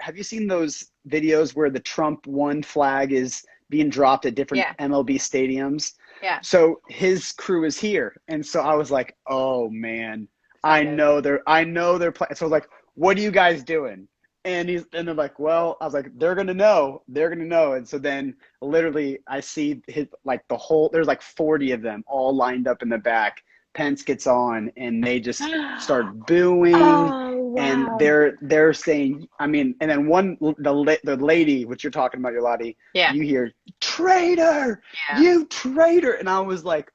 Have you seen those videos where the Trump one flag is being dropped at different Yeah. MLB stadiums? Yeah. So his crew is here, and so I was like, "Oh man, Excited. I know they're playing." So I was like, "What are you guys doing?" And they're like, "Well," I was like, they're gonna know." And so then literally I see his like the whole there's like 40 of them all lined up in the back. Pence gets on, and they just start booing, Oh, and wow. they're saying, I mean, and then the lady, which you're talking about, Yolati, Yeah. you hear traitor, Yeah. you traitor, and I was like,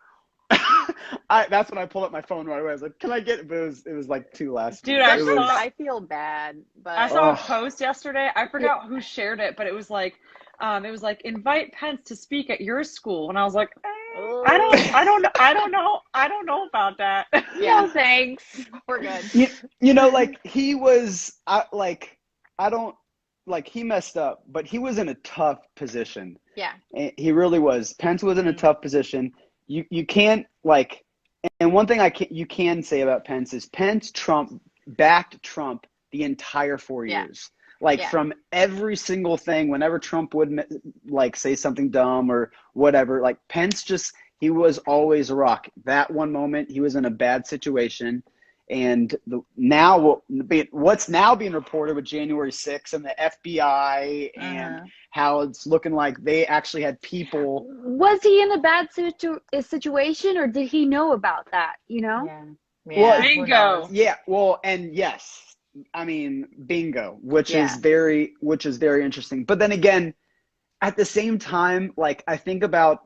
that's when I pulled up my phone right away. I was like, can I get booze? It was like two last Dude, minutes. I It saw- was, I feel bad, but I saw a oh, post yesterday. I forgot who shared it, but it was like invite Pence to speak at your school, and I was like, I don't know about that. yeah, thanks. We're good. you know, like he was, I don't, like he messed up, but he was in a tough position. Yeah. He really was. Pence was in a Mhm. tough position. You can't like, and one thing you can say about Pence is Trump backed Trump the entire 4 years. Like Yeah. from every single thing, whenever Trump would like say something dumb or whatever, like Pence just he was always a rock. That one moment he was in a bad situation, and what's now being reported with January 6th and the FBI and how it's looking like they actually had people. Was he in a bad situation, or did he know about that? You know? Yeah. Well, Who Bingo. knows? Yeah, well, and yes, I mean bingo, which Yeah. is very interesting. But then again, at the same time, like I think about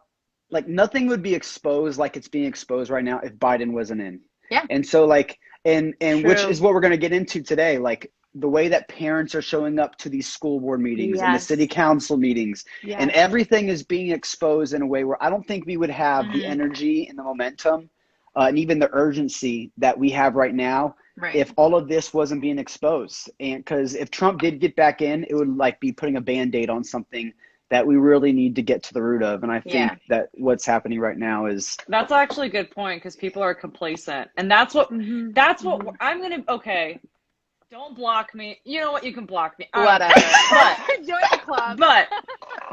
like nothing would be exposed like it's being exposed right now if Biden wasn't in. Yeah. And so like and which True. is what we're going to get into today, like the way that parents are showing up to these school board meetings and the Yes. city council meetings, Yes. and everything is being exposed in a way where I don't think we would have the Mhm. energy and the momentum and even the urgency that we have right now Right. if all of this wasn't being exposed. And because if Trump did get back in, it would like be putting a Band-Aid on something that we really need to get to the root of. And I think Yeah. that what's happening right now is That's actually a good point because people are complacent, and that's what I'm gonna. Okay, don't block me. You know what? You can block me. Whatever. Join the club.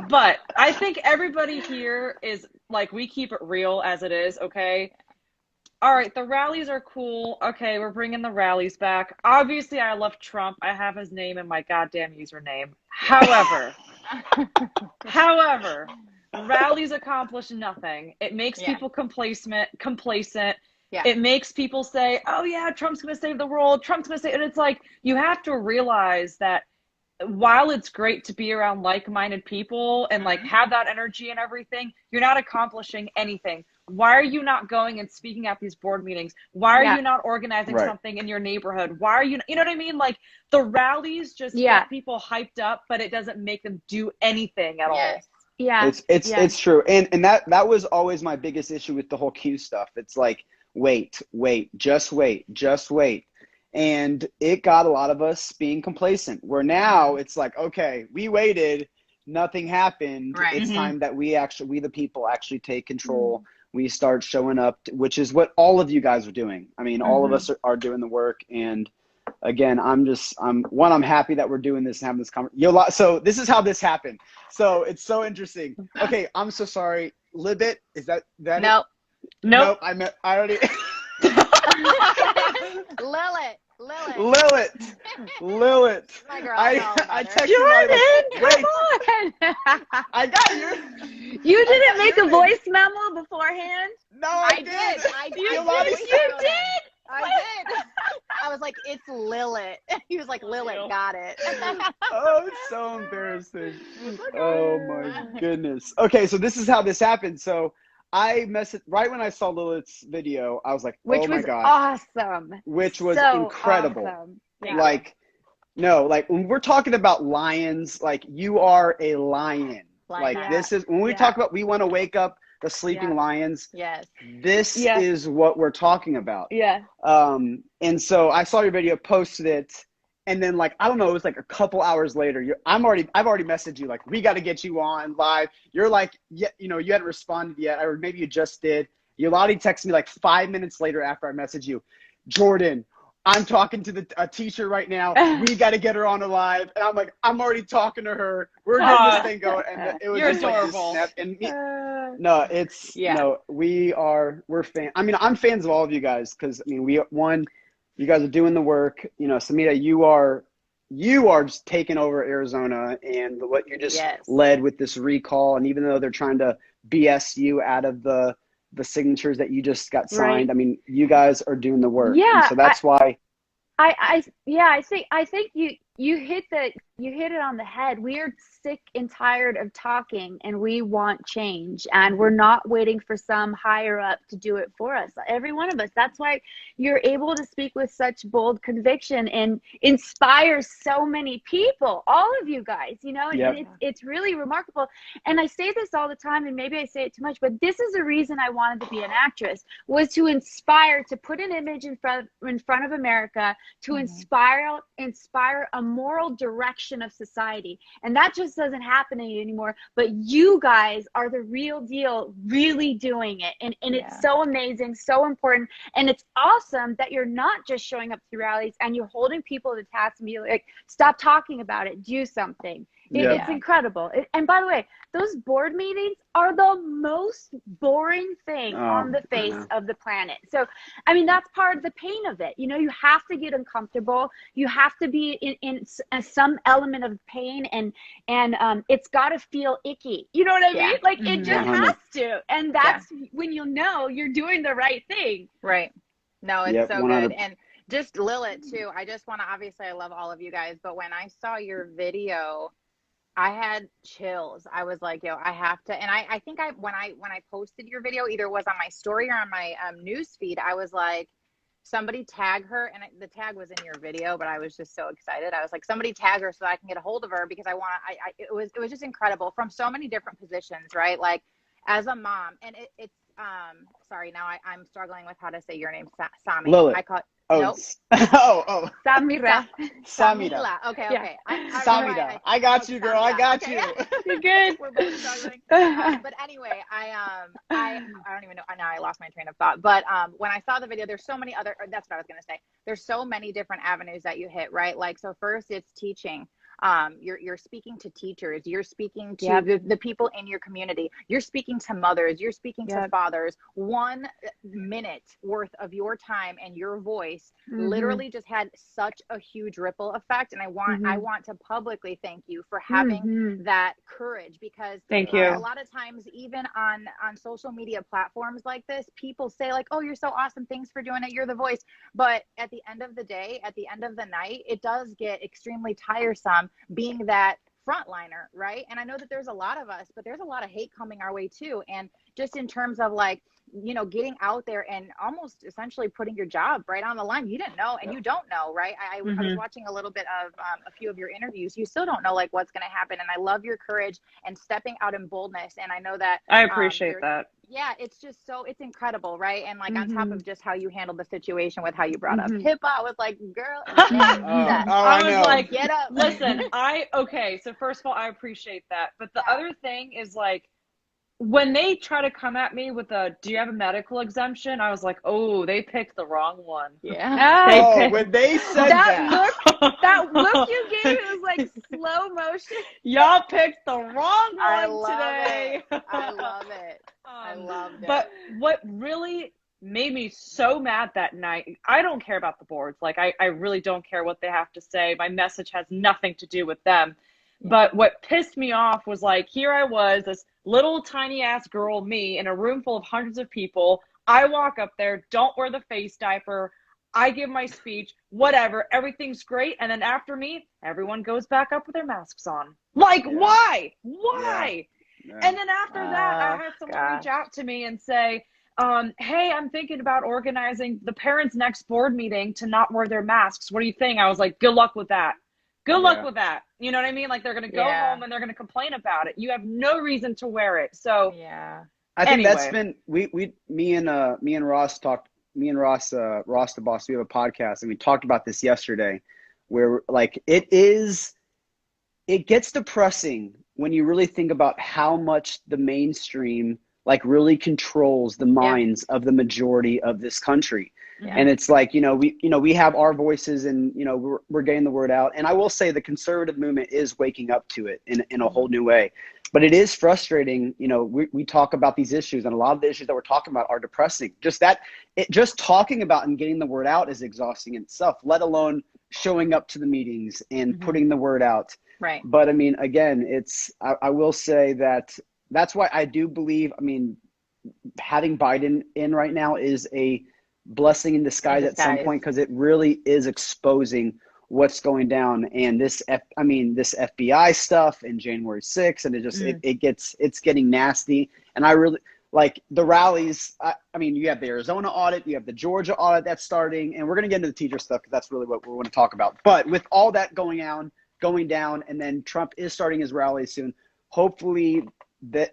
But I think everybody here is like we keep it real as it is. Okay. All right, the rallies are cool. Okay, we're bringing the rallies back. Obviously, I love Trump. I have his name in my goddamn username. However, rallies accomplish nothing. It makes Yeah. people complacent. Yeah. It makes people say, "Oh yeah, Trump's going to save the world. Trump's going to save," and it's like you have to realize that while it's great to be around like-minded people and like have that energy and everything, you're not accomplishing anything. Why are you not going and speaking at these board meetings? Why are Yeah. you not organizing Right. something in your neighborhood? Why are you know what I mean? Like the rallies just Yeah. get people hyped up, but it doesn't make them do anything at all. Yes. Yeah. it's true. And that was always my biggest issue with the whole Q stuff. It's like, wait, just wait. And it got a lot of us being complacent, where now it's like, okay, we waited, nothing happened. Right. It's Mhm. time that we the people actually take control. We start showing up, which is what all of you guys are doing. I mean, all of us are doing the work. And again, I'm happy that we're doing this and having this conversation. So this is how this happened. So it's so interesting. Okay, I'm so sorry. Libet, is that Nope. Nope. I already Lilith. My girl. I I texted Jordan, my come on! I got you. You didn't make a voice memo beforehand? No, I did. did. I did. Yolanda You said- did. I did. I was like, it's Lilith. He was like, Lilith, got it. Oh, it's so embarrassing. Oh my goodness. Okay, so this is how this happened. So I messaged right when I saw Lilith's video. I was like, Which oh my was god, awesome. which was So incredible. awesome. Yeah. Like, no, like when we're talking about lions, like you are a lion. Like Yeah. this is when we Yeah. talk about we want to wake up the sleeping Yeah. lions. Yes. This Yeah. is what we're talking about. Yeah. And so I saw your video, posted it, and then like I don't know, it was like a couple hours later. I've already messaged you like we got to get you on live. You're like, yeah, you hadn't responded yet, or maybe you just did. Yolati texts me like 5 minutes later after I message you, Jordan, I'm talking to a teacher right now. We got to get her on a live. And I'm like, I'm already talking to her. We're getting this thing going. And it was You're just adorable. like this snap. And no, it's, we're fans. I mean, I'm fans of all of you guys because, I mean, you guys are doing the work. You know, Samita, you are just taking over Arizona, and what you just led with this recall. And even though they're trying to BS you out of the signatures that you just got signed, I mean, you guys are doing the work. Yeah, and so that's why. I think you hit it on the head. We are sick and tired of talking, and we want change, and we're not waiting for some higher up to do it for us. Every one of us. That's why you're able to speak with such bold conviction and inspire so many people. All of you guys, you know, and it's really remarkable. And I say this all the time, and maybe I say it too much, but this is the reason I wanted to be an actress, was to inspire, to put an image in front of America, to inspire a moral direction of society. And that just doesn't happen anymore, but you guys are the real deal, really doing it. And it's so amazing, so important. And it's awesome that you're not just showing up to rallies and you're holding people to task and be like, stop talking about it, do something. It's incredible. And by the way, those board meetings are the most boring thing on the face of the planet. So, I mean, that's part of the pain of it. You know, you have to get uncomfortable. You have to be in some element of pain, and it's got to feel icky. You know what I mean? Like, it just has to. And that's when you'll know you're doing the right thing. Right. No, it's so 100%. good. And just Lilith, too, I just want to, obviously, I love all of you guys, but when I saw your video, I had chills. I was like, yo, I have to. And I think when I posted your video, either it was on my story or on my news feed, I was like, somebody tag her. And the tag was in your video, but I was just so excited. I was like, somebody tag her so that I can get a hold of her, because it was just incredible from so many different positions, right? Like as a mom, and it's sorry, now I'm struggling with how to say your name, Sami. Lilith. I call Nope. Samira. Samira. Okay. Samira. I got you, girl. I got you. You're good. We're both struggling. But anyway, I don't even know. Now I lost my train of thought. But when I saw the video, there's so many other. That's what I was gonna say. There's so many different avenues that you hit, right? Like, so first it's teaching. You're speaking to teachers, you're speaking to the people in your community, you're speaking to mothers, you're speaking to fathers. 1 minute worth of your time and your voice literally just had such a huge ripple effect. And I want to publicly thank you for having that courage, because thank you. A lot of times, even on social media platforms like this, people say like, oh, you're so awesome, thanks for doing it, you're the voice. But at the end of the day, at the end of the night, it does get extremely tiresome being that frontliner, right? And I know that there's a lot of us, but there's a lot of hate coming our way too. And just in terms of like, you know, getting out there and almost essentially putting your job right on the line. You didn't know, and you don't know, right? I was watching a little bit of a few of your interviews. You still don't know like what's going to happen. And I love your courage and stepping out in boldness. And I know that I appreciate that. Yeah, it's just it's incredible, right? And like on top of just how you handled the situation with how you brought up HIPAA, I was like, girl, I was like, get up. Listen, so first of all, I appreciate that. But the other thing is like, when they try to come at me with do you have a medical exemption? I was like, oh, they picked the wrong one. Yeah. When they said that look you gave, it was like slow motion. Y'all picked the wrong one today. I love it. I loved it. But what really made me so mad that night, I don't care about the boards. Like, I really don't care what they have to say. My message has nothing to do with them. But what pissed me off was like, here I was, this little tiny ass girl, me, in a room full of hundreds of people. I walk up there, don't wear the face diaper. I give my speech, whatever, everything's great. And then after me, everyone goes back up with their masks on. Like, why? Why? Yeah. And then after that, I had someone reach out to me and say, hey, I'm thinking about organizing the parents' next board meeting to not wear their masks. What do you think? I was like, good luck with that. Good luck with that. You know what I mean? Like, they're going to go home and they're going to complain about it. You have no reason to wear it. So I think that's been, me and Ross, Ross the Boss, we have a podcast and we talked about this yesterday, where like, it gets depressing when you really think about how much the mainstream like really controls the minds of the majority of this country. Yeah. And it's like, we have our voices, and, we're getting the word out. And I will say the conservative movement is waking up to it in a whole new way. But it is frustrating. We talk about these issues, and a lot of the issues that we're talking about are depressing. Just talking about and getting the word out is exhausting in itself, let alone showing up to the meetings and putting the word out. Right. But I mean, again, I will say that's why I do believe, having Biden in right now is a blessing in disguise at some point, because it really is exposing what's going down. And this FBI stuff and January 6th, and it's getting nasty. And I really like the rallies. You have the Arizona audit, you have the Georgia audit that's starting, and we're going to get into the teacher stuff because that's really what we want to talk about. But with all that going down, and then Trump is starting his rally soon, hopefully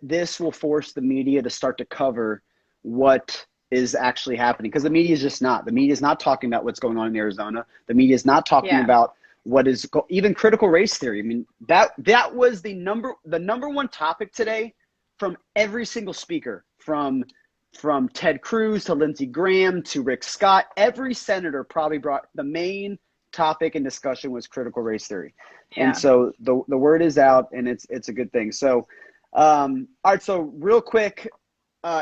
this will force the media to start to cover what is actually happening, because the media is not talking about what's going on in Arizona. The media is not talking about what is even critical race theory. I mean, that was the number one topic today from every single speaker, from Ted Cruz to Lindsey Graham to Rick Scott. Every senator probably brought the main topic in discussion was critical race theory. And so the word is out, and it's a good thing. So all right, so real quick,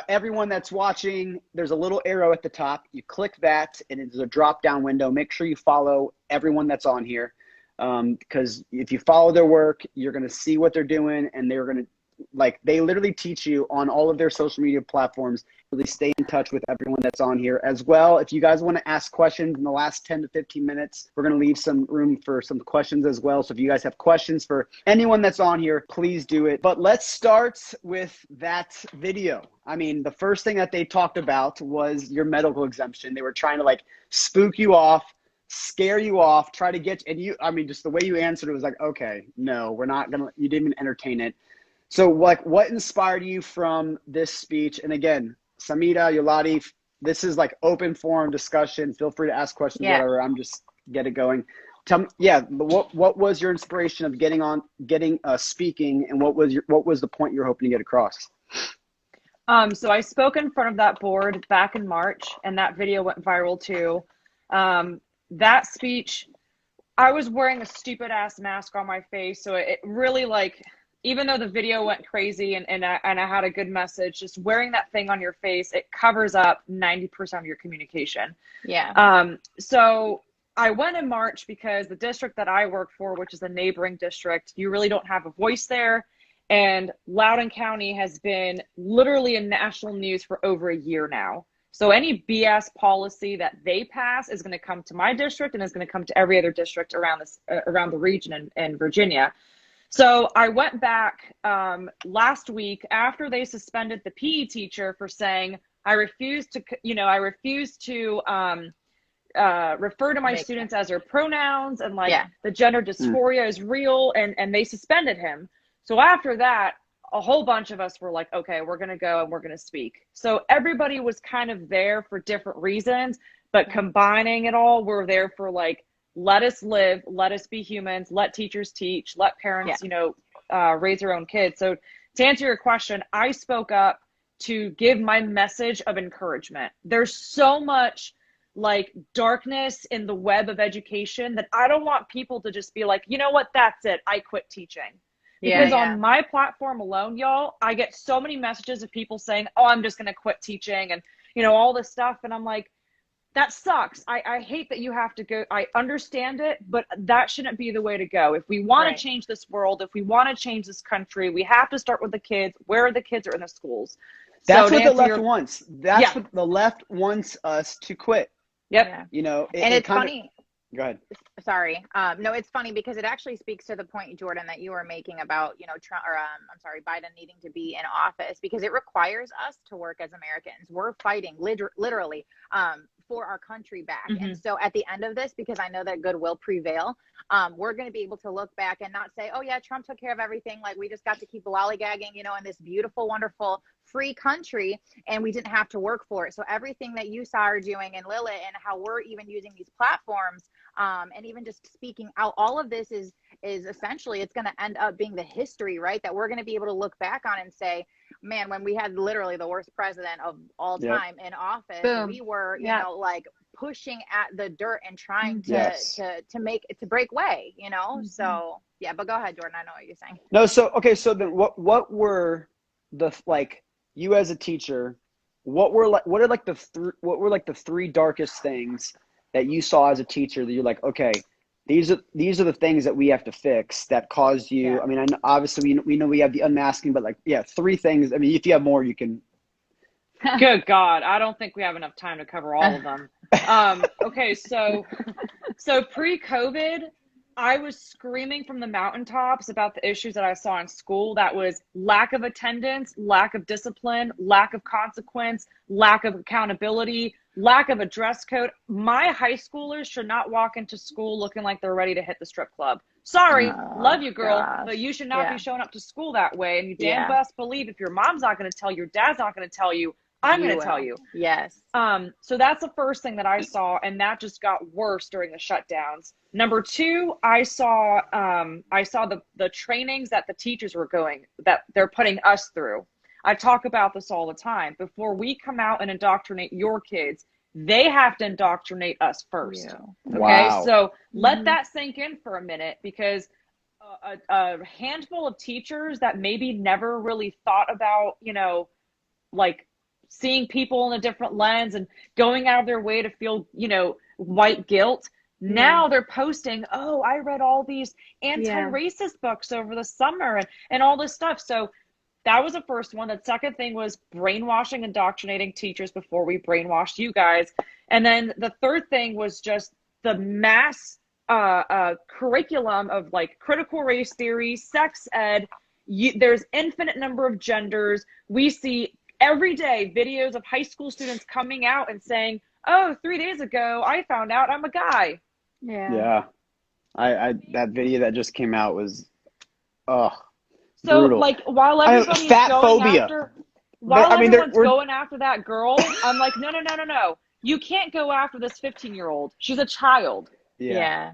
everyone that's watching, there's a little arrow at the top. You click that, and it's a drop down window. Make sure you follow everyone that's on here, because if you follow their work, you're going to see what they're doing, and they literally teach you on all of their social media platforms. Really stay in touch with everyone that's on here as well. If you guys want to ask questions in the last 10 to 15 minutes, we're going to leave some room for some questions as well. So if you guys have questions for anyone that's on here, please do it. But let's start with that video. The first thing that they talked about was your medical exemption. They were trying to spook you off, scare you off, try to get, and just the way you answered it was like, okay, no, we're not going to, you didn't even entertain it. So what inspired you from this speech? And again, Samita, Yolati, this is open forum discussion. Feel free to ask questions, whatever. I'm just get it going. Tell me, what was your inspiration of getting speaking, and what was the point you're hoping to get across? So I spoke in front of that board back in March, and that video went viral too. That speech, I was wearing a stupid ass mask on my face, so it really even though the video went crazy and I had a good message, just wearing that thing on your face, it covers up 90% of your communication. Yeah. So I went in March because the district that I work for, which is a neighboring district, you really don't have a voice there. And Loudoun County has been literally in national news for over a year now. So any BS policy that they pass is going to come to my district, and is going to come to every other district around the region in Virginia. So I went back last week after they suspended the PE teacher for saying, I refuse to refer to my students as their pronouns, and the gender dysphoria is real, and they suspended him. So after that, a whole bunch of us were like, okay, we're going to go and we're going to speak. So everybody was kind of there for different reasons, but combining it all, we're there for let us live, let us be humans, let teachers teach, let parents, raise their own kids. So to answer your question, I spoke up to give my message of encouragement. There's so much darkness in the web of education that I don't want people to just be like, you know what, that's it, I quit teaching. Because on my platform alone, y'all, I get so many messages of people saying, oh, I'm just going to quit teaching and, all this stuff. And I'm like, that sucks. I hate that you have to go. I understand it, but that shouldn't be the way to go. If we want to change this world, if we want to change this country, we have to start with the kids. Where the kids are in the schools. That's what the left wants. That's what the left wants us to quit. Yep. And it's funny. Go ahead. Sorry. No, it's funny because it actually speaks to the point, Jordan, that you were making about, Trump, or Biden needing to be in office, because it requires us to work as Americans. We're fighting literally for our country back. And so at the end of this, because I know that good will prevail, we're going to be able to look back and not say, oh yeah, Trump took care of everything. We just got to keep lollygagging, in this beautiful, wonderful, free country, and we didn't have to work for it. So everything that you saw her doing, and Lilith, and how we're even using these platforms, and even just speaking out, all of this is essentially, it's going to end up being the history, right? That we're going to be able to look back on and say, man, when we had literally the worst president of all Yep. time in office, Boom. we were, you Yeah. know, like pushing at the dirt and trying to Yes. to break way, you know. So yeah, but go ahead, Jordan. I know what you're saying. No, so okay, so then what were the like you as a teacher, what were like the three darkest things that you saw as a teacher that you're like, okay, these are the things that we have to fix that caused you. Yeah. I mean, I know, obviously we know we have the unmasking, but like, yeah, three things. I mean, if you have more, you can. Good God, I don't think we have enough time to cover all of them. Okay, so pre-COVID, I was screaming from the mountaintops about the issues that I saw in school. That was lack of attendance, lack of discipline, lack of consequence, lack of accountability, lack of a dress code. My high schoolers should not walk into school looking like they're ready to hit the strip club. Sorry, love you, girl, but you should not be showing up to school that way. And you damn best believe if your mom's not going to tell you, your dad's not going to tell you, I'm going to tell you. Yes. So that's the first thing that I saw, and that just got worse during the shutdowns. Number two, I saw the trainings that the teachers were that they're putting us through. I talk about this all the time. Before we come out and indoctrinate your kids, they have to indoctrinate us first. Yeah. Okay, Wow. so let that sink in for a minute, because a handful of teachers that maybe never really thought about, you know, like seeing people in a different lens and going out of their way to feel, you know, white guilt. Now they're posting, oh, I read all these anti-racist books over the summer and all this stuff. So that was the first one. The second thing was brainwashing, indoctrinating teachers before we brainwashed you guys. And then the third thing was just the mass curriculum of like critical race theory, sex ed. There's infinite number of genders. We see every day videos of high school students coming out and saying, oh, 3 days ago, I found out I'm a guy. Yeah. I that video that just came out was, So brutal. like while everybody's fat going phobia. after, while I mean, everyone's going after that girl, I'm like, no. You can't go after this 15-year-old. She's a child. Yeah.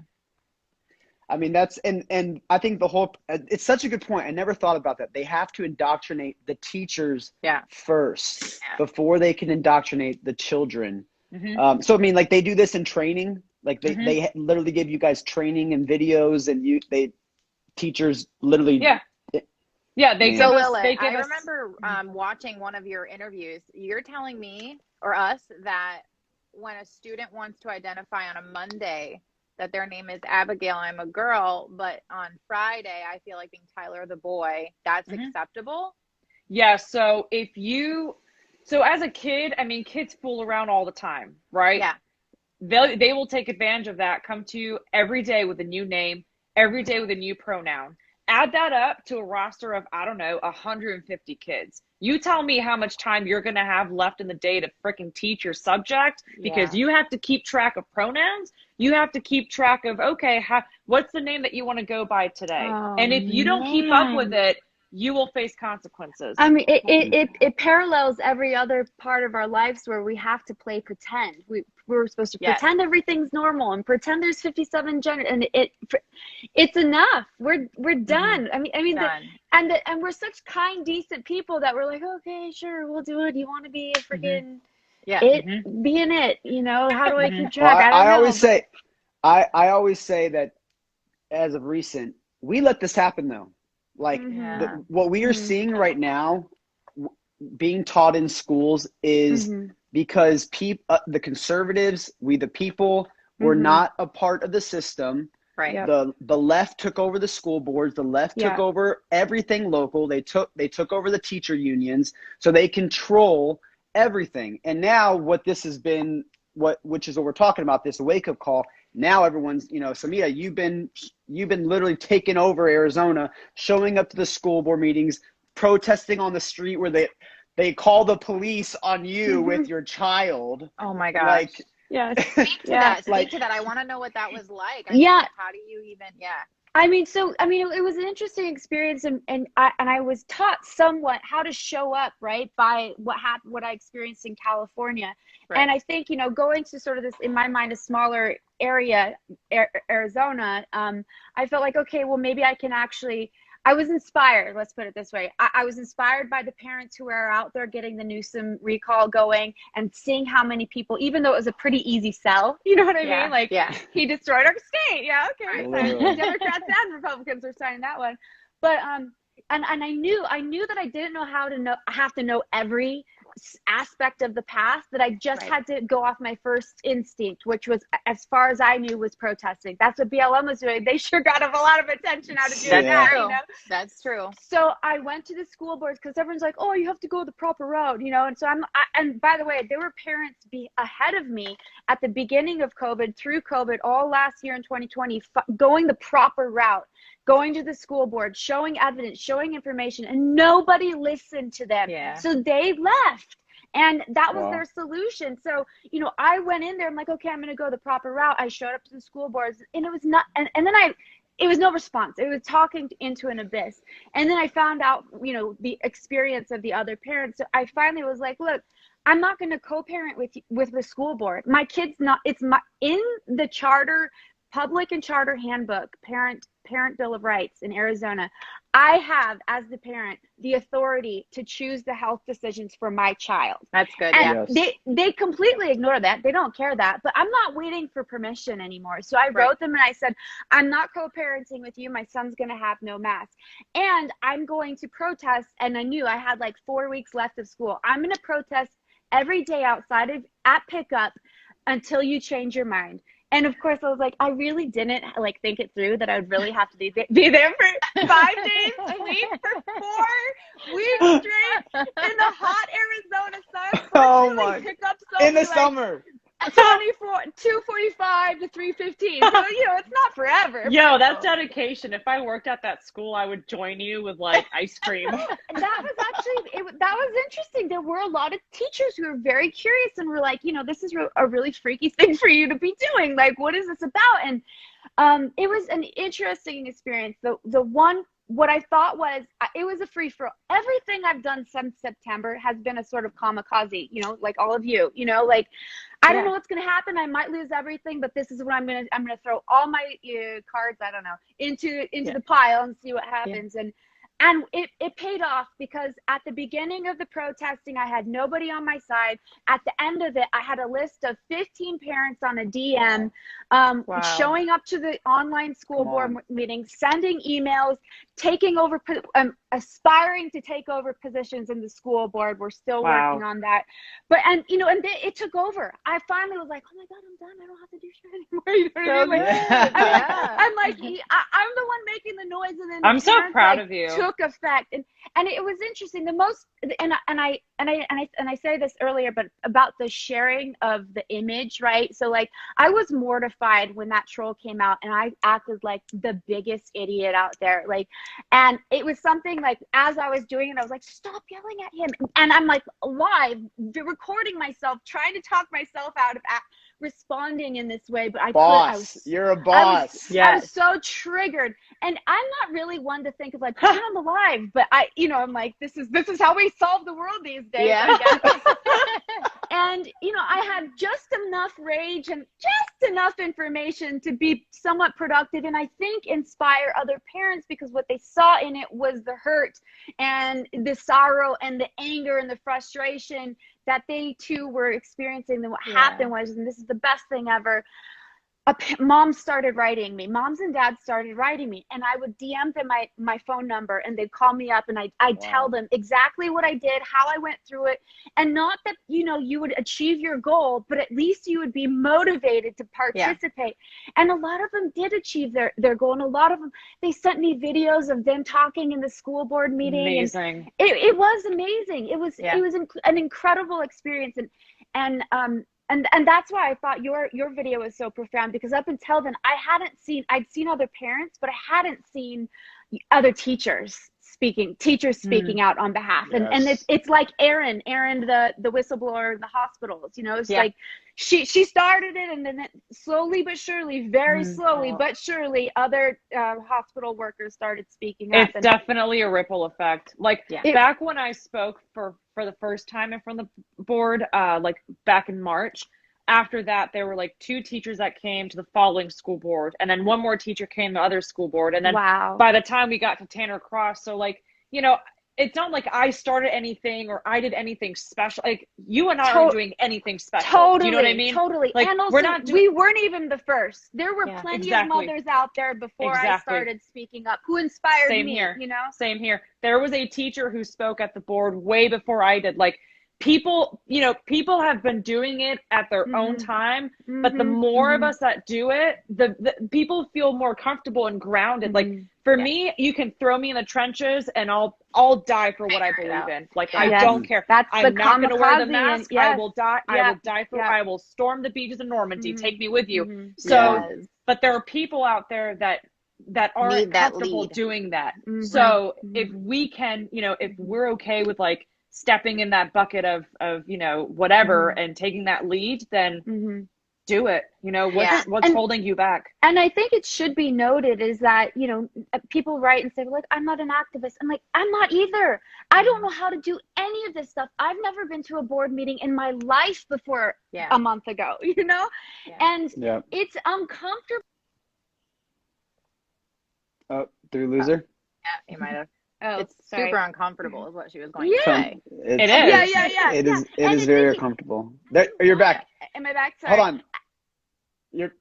I mean, that's, and I think it's such a good point. I never thought about that. They have to indoctrinate the teachers first before they can indoctrinate the children. So, I mean, like they do this in training, like they literally give you guys training and videos and teachers literally. They give us, I remember watching one of your interviews. You're telling me or us that when a student wants to identify on a Monday that their name is Abigail, I'm a girl, but on Friday I feel like being Tyler the boy, that's acceptable? Yeah, so as a kid, I mean, kids fool around all the time, right? Yeah. They will take advantage of that, come to you every day with a new name, every day with a new pronoun. Add that up to a roster of, I don't know, 150 kids. You tell me how much time you're going to have left in the day to freaking teach your subject, because you have to keep track of pronouns. You have to keep track of, okay, what's the name that you want to go by today? And if you don't keep up with it, you will face consequences. I mean, it parallels every other part of our lives where we have to play pretend. We're supposed to pretend everything's normal and pretend there's 57 gender, and it's enough. We're done. I mean, Done. and we're such kind, decent people that we're like, okay, sure, we'll do it. You want to be a freaking be in it, you know? How do I keep track? Well, I don't know. I always say that as of recent, we let this happen though. Like what we are seeing right now being taught in schools is because the conservatives, we the people, were not a part of the system. Right. Yep. The left took over the school boards. The left took over everything local. They took over the teacher unions, so they control everything. And now what this has been, which is what we're talking about, this wake up call. Now everyone's, you know, Samita, you've been literally taking over Arizona, showing up to the school board meetings, protesting on the street where they call the police on you with your child. Oh my gosh. Like, Speak to that. I want to know what that was like. I mean, how do you even, I mean, it was an interesting experience, and I was taught somewhat how to show up, right, by what I experienced in California. Right. And I think, you know, going to sort of this, in my mind, a smaller area, Arizona, I felt like, okay, well, maybe I can actually I was inspired. Let's put it this way. I was inspired by the parents who are out there getting the Newsom recall going and seeing how many people, even though it was a pretty easy sell, you know what I mean? Like, he destroyed our state. Yeah, okay. So Democrats and Republicans are signing that one. But and I knew that I didn't know how to have to know every aspect of the past, that I just had to go off my first instinct, which was, as far as I knew, was protesting. That's what BLM was doing. They sure got a lot of attention out of doing that. You know? That's true. So I went to the school boards because everyone's like, oh, you have to go the proper route, you know? And so and by the way, there were parents ahead of me at the beginning of COVID, through COVID, all last year in 2020, going the proper route, going to the school board, showing evidence, showing information, and nobody listened to them. So they left. And that was their solution. So, you know, I went in there, I'm like, okay, I'm going to go the proper route. I showed up to the school boards, and it was not, and then it was no response. It was talking into an abyss. And then I found out, you know, the experience of the other parents. So I finally was like, look, I'm not going to co-parent with the school board. My kid's not, in the charter, public and charter handbook, parent bill of rights in Arizona, I have, as the parent, the authority to choose the health decisions for my child. That's good. And they completely ignore that. They don't care that. But I'm not waiting for permission anymore. So I wrote them and I said, I'm not co-parenting with you. My son's going to have no mask. And I'm going to protest. And I knew I had like 4 weeks left of school. I'm going to protest every day outside at pickup until you change your mind. And of course, I was like, I really didn't like think it through that I would really have to be there for 5 days a week for 4 weeks straight in the hot Arizona sun. Oh my! Pickups in the summer. 2:45 to 3:15. So, you know, it's not forever. Yo, that's dedication. If I worked at that school, I would join you with like ice cream. That was actually, that was interesting. There were a lot of teachers who were very curious and were like, you know, this is a really freaky thing for you to be doing. Like, what is this about? And it was an interesting experience. What I thought was, it was a free-for-all. Everything I've done since September has been a sort of kamikaze, you know, like all of you, you know, like, I don't know what's going to happen. I might lose everything, but this is what I'm going to throw all my cards, I don't know, into the pile and see what happens. And it paid off, because at the beginning of the protesting, I had nobody on my side. At the end of it, I had a list of 15 parents on a DM, showing up to the online school board meeting, sending emails, taking over, aspiring to take over positions in the school board. We're still working on that. But, it took over. I finally was like, oh my God, I'm done. I don't have to do shit anymore. You know what I mean? I'm like, I'm the one making the noise, and then I'm so proud of you. Took effect, and it was interesting. The most, and I say this earlier, but about the sharing of the image, right? So like, I was mortified when that troll came out, and I acted like the biggest idiot out there. Like, and it was something like, as I was doing it, I was like, stop yelling at him, and I'm like live recording myself, trying to talk myself out of responding in this way, but you're a boss. I was so triggered, and I'm not really one to think of like, put it on the live, but I'm like, this is how we solve the world these days. And I had just enough rage and just enough information to be somewhat productive, and I think inspire other parents, because what they saw in it was the hurt and the sorrow and the anger and the frustration that they too were experiencing. And what happened was, and this is the best thing ever, moms started writing me. Moms and dads started writing me, and I would DM them my phone number, and they'd call me up, and I'd tell them exactly what I did, how I went through it, and not that you would achieve your goal, but at least you would be motivated to participate. And a lot of them did achieve their goal, and a lot of them, they sent me videos of them talking in the school board meeting. Amazing. It was amazing. It was an incredible experience, and that's why I thought your video was so profound, because up until then I'd seen other parents, but I hadn't seen other teachers speaking out on behalf. And it's like Erin, the whistleblower in the hospitals, it's like she started it, and then slowly but surely, very slowly but surely, other hospital workers started speaking up. It's definitely a ripple effect. Like back when I spoke for the first time in front of the board, like back in March, after that, there were like 2 teachers that came to the following school board, and then 1 more teacher came to the other school board. And then Wow. by the time we got to Tanner Cross, so like, you know, it's not like I started anything or I did anything special. Like you and I aren't doing anything special. Totally. Do you know what I mean? Totally. Like, and also, we're not we weren't even the first. There were Yeah. plenty Exactly. of mothers out there before I started speaking up who inspired Same me, here. you know? Same here. There was a teacher who spoke at the board way before I did. Like people, you know, people have been doing it at their own time, but the more of us that do it, the people feel more comfortable and grounded. Like for me, you can throw me in the trenches and I'll die for what I believe in. Like I don't care. That's I'm not going to wear the kamikaze, mask. yes. I will die. I will die for. I will storm the beaches of Normandy. Take me with you. So, but there are people out there that aren't comfortable doing that. So if we can, you know, if we're okay with like stepping in that bucket of you know, whatever and taking that lead, then do it. You know, what's holding you back? And I think it should be noted is that, you know, people write and say, like, I'm not an activist. I'm like, I'm not either. I don't know how to do any of this stuff. I've never been to a board meeting in my life before a month ago, you know? And it's uncomfortable. Oh, did we lose her? Yeah, you might have. Oh, it's sorry. super uncomfortable is what she was going to say. It is. Yeah. It is very uncomfortable. There, you're back. Am I back? Sorry. Hold on.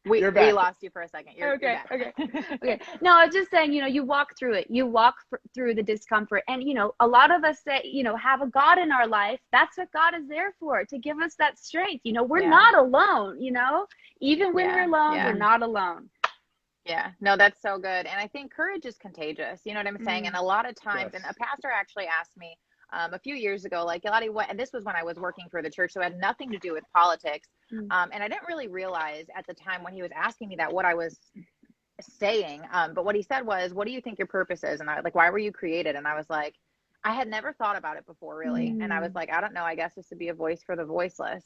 We lost you for a second. You're okay. back. Okay. No, I was just saying, you know, you walk through it. You walk through the discomfort. And, you know, a lot of us say, you know, have a God in our life. That's what God is there for, to give us that strength. You know, we're not alone, you know, even when we're alone, we're not alone. Yeah, no, that's so good. And I think courage is contagious. You know what I'm saying? And a lot of times, and a pastor actually asked me a few years ago, like, Lottie, what, and this was when I was working for the church, so it had nothing to do with politics. And I didn't really realize at the time when he was asking me that what I was saying. But what he said was, what do you think your purpose is? And I like, why were you created? And I was like, I had never thought about it before, really. And I was like, I don't know, I guess just to be a voice for the voiceless.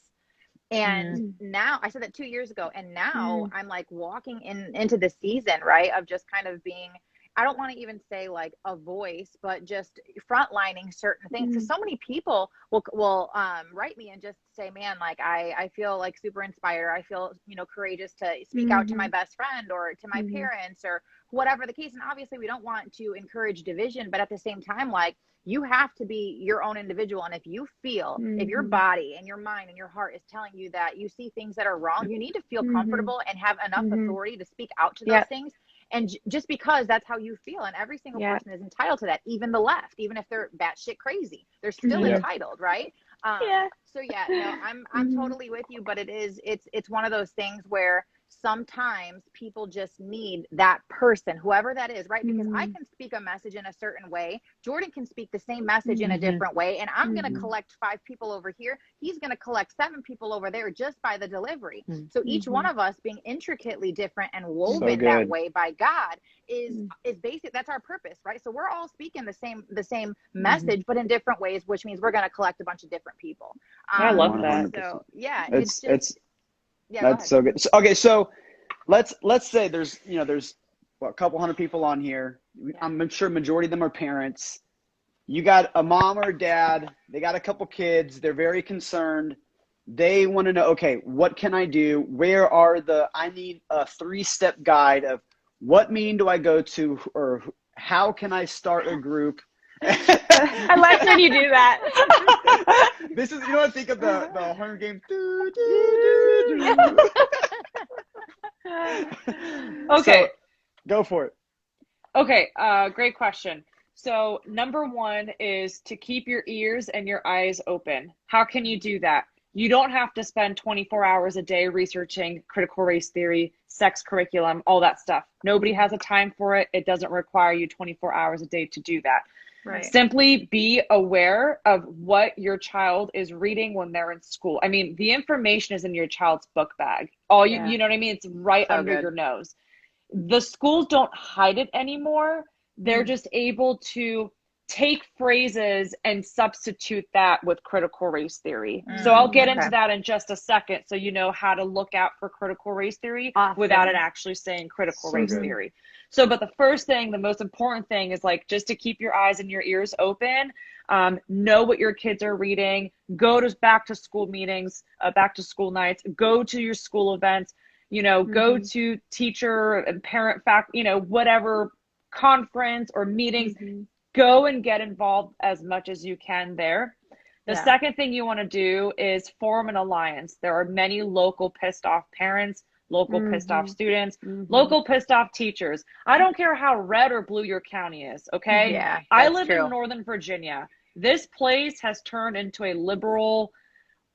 And now, I said that 2 years ago, and now I'm like walking into the season, right, of just kind of being, I don't want to even say like a voice, but just frontlining certain things. Because so many people will write me and just say, man, like I feel like super inspired. I feel, you know, courageous to speak out to my best friend or to my parents or whatever the case. And obviously we don't want to encourage division, but at the same time, like, you have to be your own individual. And if you feel, if your body and your mind and your heart is telling you that you see things that are wrong, you need to feel comfortable and have enough authority to speak out to those things. And just because that's how you feel, and every single person is entitled to that, even the left, even if they're batshit crazy, they're still entitled, right? So no, I'm totally with you, but it's one of those things where sometimes people just need that person, whoever that is, right? Because I can speak a message in a certain way. Jordan can speak the same message in a different way. And I'm going to collect 5 people over here. He's going to collect 7 people over there just by the delivery. So each one of us being intricately different and woven that way by God is basic. That's our purpose, right? So we're all speaking the same message, but in different ways, which means we're going to collect a bunch of different people. I love that. So yeah, that's so good. So, okay, so let's say there's a couple hundred people on here. I'm sure majority of them are parents. You got a mom or a dad. They got a couple kids. They're very concerned. They want to know, okay, what can I do? Where are I need a 3-step guide of what meeting do I go to, or how can I start a group? I like when you do that. This is, I think of the Hunger Games. Okay. So, go for it. Okay. Great question. So number 1 is to keep your ears and your eyes open. How can you do that? You don't have to spend 24 hours a day researching critical race theory, sex curriculum, all that stuff. Nobody has a time for it. It doesn't require you 24 hours a day to do that. Right. Simply be aware of what your child is reading when they're in school. I mean, the information is in your child's book bag. You know what I mean? It's right under your nose. The schools don't hide it anymore. They're just able to take phrases and substitute that with critical race theory. So I'll get into that in just a second, so you know how to look out for critical race theory without it actually saying critical race theory. So, but the first thing, the most important thing is like just to keep your eyes and your ears open. Know what your kids are reading. Go to back to school meetings, back to school nights. Go to your school events. You know, go to teacher and parent whatever conference or meetings. Go and get involved as much as you can there. The second thing you want to do is form an alliance. There are many local pissed off parents, local pissed off students, local pissed off teachers. I don't care how red or blue your county is, okay? Yeah, I live in Northern Virginia. This place has turned into a liberal.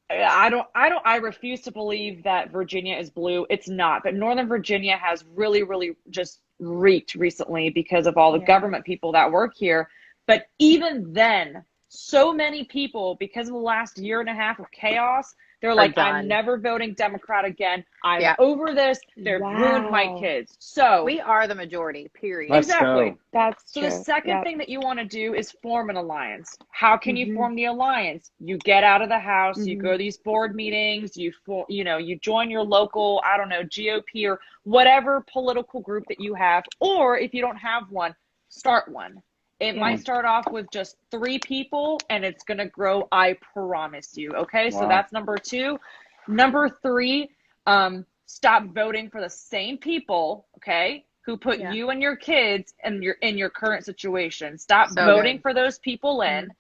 I refuse to believe that Virginia is blue. It's not, but Northern Virginia has really, really just reeked recently because of all the government people that work here. But even then, so many people, because of the last year and a half of chaos, they're like, I'm never voting Democrat again. I'm over this. They've ruined my kids. So we are the majority, period. Exactly. That's so true. The second thing that you want to do is form an alliance. How can you form the alliance? You get out of the house, you go to these board meetings, you join your local, I don't know, GOP or whatever political group that you have, or if you don't have one, start one. It might start off with just 3 people and it's going to grow, I promise you. Okay. Wow. So that's number 2. Number 3, stop voting for the same people. Okay. Who put you and your kids in your current situation. Stop voting for those people and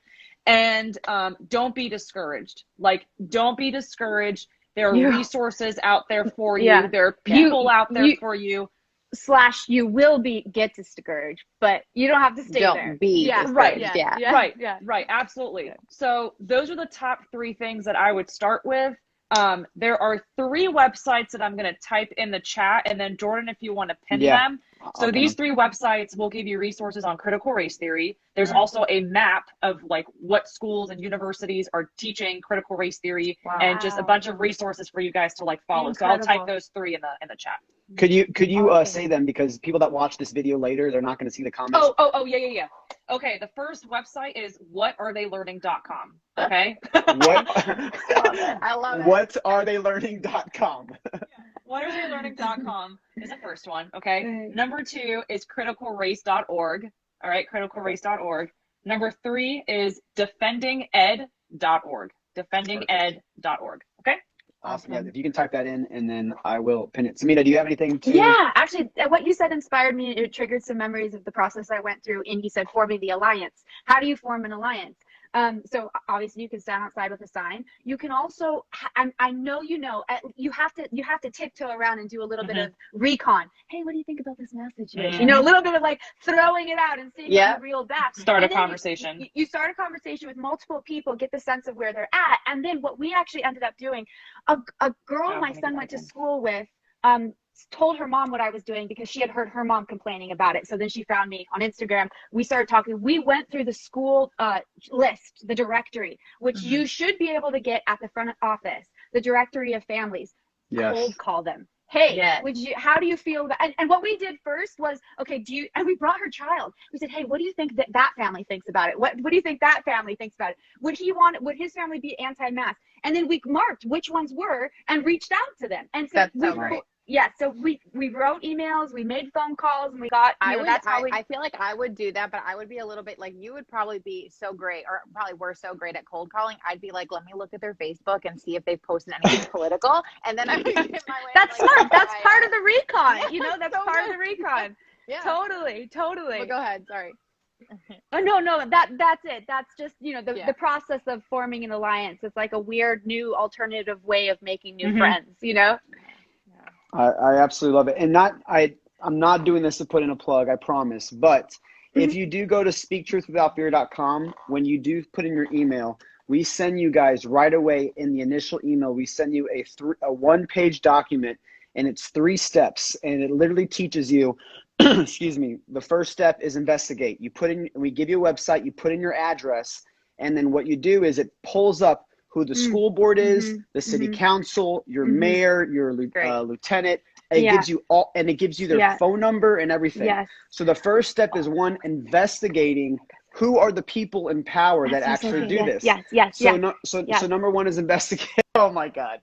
don't be discouraged. Like, don't be discouraged. There are resources out there for you. There are people out there for you. / you will get discouraged, but you don't have to stay there. Right, absolutely. So those are the top 3 things that I would start with. There are 3 websites that I'm going to type in the chat, and then Jordan, if you want to pin them. So these 3 websites will give you resources on critical race theory. There's also a map of like what schools and universities are teaching critical race theory, and just a bunch of resources for you guys to like follow. Incredible. So I'll type those 3 in the chat. Could you say them, because people that watch this video later, they're not going to see the comments. Yeah. Okay, the first website is whataretheyllearning.com. Okay. I love it. Whataretheyllearning.com. Whataretheyllearning.com is the first one. Okay. Number 2 is criticalrace.org. All right, criticalrace.org. Number 3 is defendinged.org. Defendinged.org. Okay. Awesome. Yeah, if you can type that in, and then I will pin it. Samita, do you have anything to? Yeah, actually, what you said inspired me. It triggered some memories of the process I went through. And you said forming the alliance. How do you form an alliance? So obviously you can stand outside with a sign. You can also, I know you have to tiptoe around and do a little bit of recon. Hey, what do you think about this message? You know, a little bit of like throwing it out and seeing if you reel back. Start a conversation. You start a conversation with multiple people, get the sense of where they're at, and then what we actually ended up doing, a girl my son went to school with, told her mom what I was doing because she had heard her mom complaining about it. So then she found me on Instagram. We started talking. We went through the school list, the directory, which you should be able to get at the front office, the directory of families. Cold call them. Hey, how do you feel about, and what we did first was, okay, and we brought her child. We said, hey, what do you think that family thinks about it? What do you think that family thinks about it? Would his family be anti-mask? And then we marked which ones were and reached out to them. And so so we wrote emails, we made phone calls, and we got, I feel like I would do that, but I would be a little bit like, you would probably be so great, or probably were so great at cold calling. I'd be like, let me look at their Facebook and see if they've posted anything political. And then I would get my way. That's smart. That's part of the recon. You know, that's so part of the recon. Yeah. Totally. Well, go ahead. Sorry. Oh, no, that's it. That's just, the process of forming an alliance. It's like a weird new alternative way of making new friends, I absolutely love it. And I'm not doing this to put in a plug, I promise. But if you do go to speaktruthwithoutfear.com, when you do put in your email, we send you guys right away in the initial email, we send you a 1-page document, and it's 3 steps. And it literally teaches you, excuse me, the first step is investigate. We give you a website, you put in your address, and then what you do is it pulls up who the school board is, the city council, your mayor, your lieutenant. It gives you all, and it gives you their phone number and everything. Yes. So the first step is investigating who are the people in power that actually do this? So number one is investigate. Oh my God.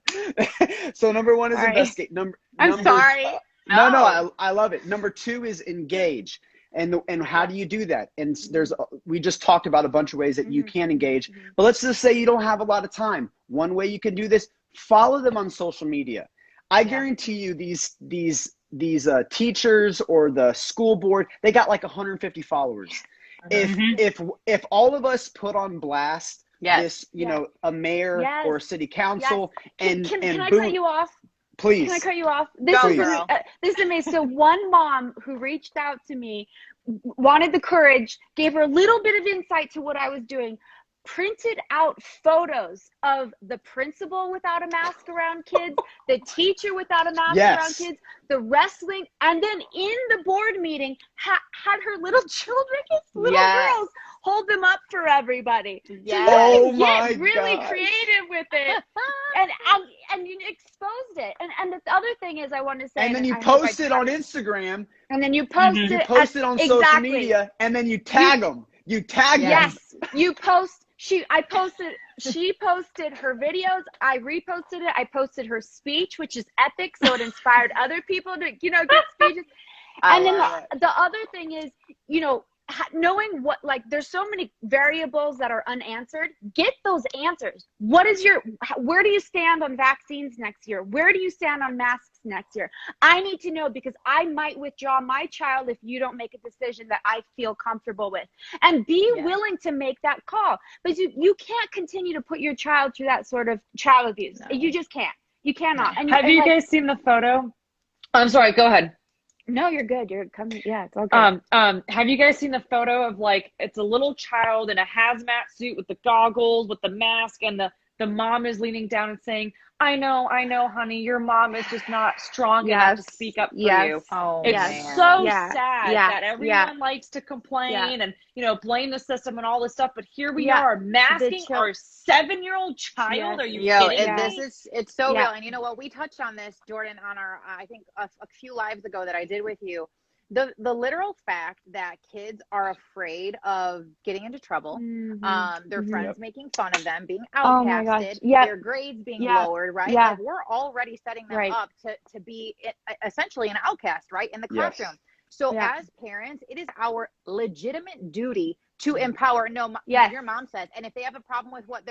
So number one is investigate. I'm sorry. No, I love it. Number two is engage. And how do you do that? And we just talked about a bunch of ways that you can engage, but let's just say you don't have a lot of time. One way you can do this, follow them on social media. I guarantee you these teachers or the school board, they got like 150 followers. If all of us put on blast this, a mayor or a city council Can I cut you off? Please. Can I cut you off? This is amazing. So one mom who reached out to me, wanted the courage, gave her a little bit of insight to what I was doing, printed out photos of the principal without a mask around kids, the teacher without a mask around kids, the wrestling, and then in the board meeting had her little children, little girls, hold them up for everybody. Oh So my get really God. creative with it, and you exposed it. And the other thing is, I want to say, and then you post it on Instagram, and then you post it. You post it on social media, and then you tag them. You tag them. Yes, you post. She posted her videos. I reposted it. I posted her speech, which is epic. So it inspired other people to, get speeches. And then the other thing is, knowing what, there's so many variables that are unanswered. Get those answers. Where do you stand on vaccines next year? Where do you stand on masks next year? I need to know, because I might withdraw my child if you don't make a decision that I feel comfortable with. And be willing to make that call. But you can't continue to put your child through that sort of child abuse. No. You just can't. You cannot. And have you guys seen the photo? I'm sorry, go ahead. No, you're good. You're coming. Yeah, it's all good. Have you guys seen the photo of it's a little child in a hazmat suit with the goggles, with the mask, and the mom is leaning down and saying, I know, honey, your mom is just not strong enough to speak up for you. Oh, it's so sad that everyone likes to complain and, blame the system and all this stuff. But here we are masking our 7-year-old child. Are you kidding me? It's so real. And you know what? We touched on this, Jordan, on our, I think a few lives ago that I did with you. The literal fact that kids are afraid of getting into trouble, their friends making fun of them, being outcasted, their grades being lowered, right? Like we're already setting them up to be essentially an outcast, right, in the classroom. So as parents, it is our legitimate duty to empower. Your mom says, and if they have a problem with what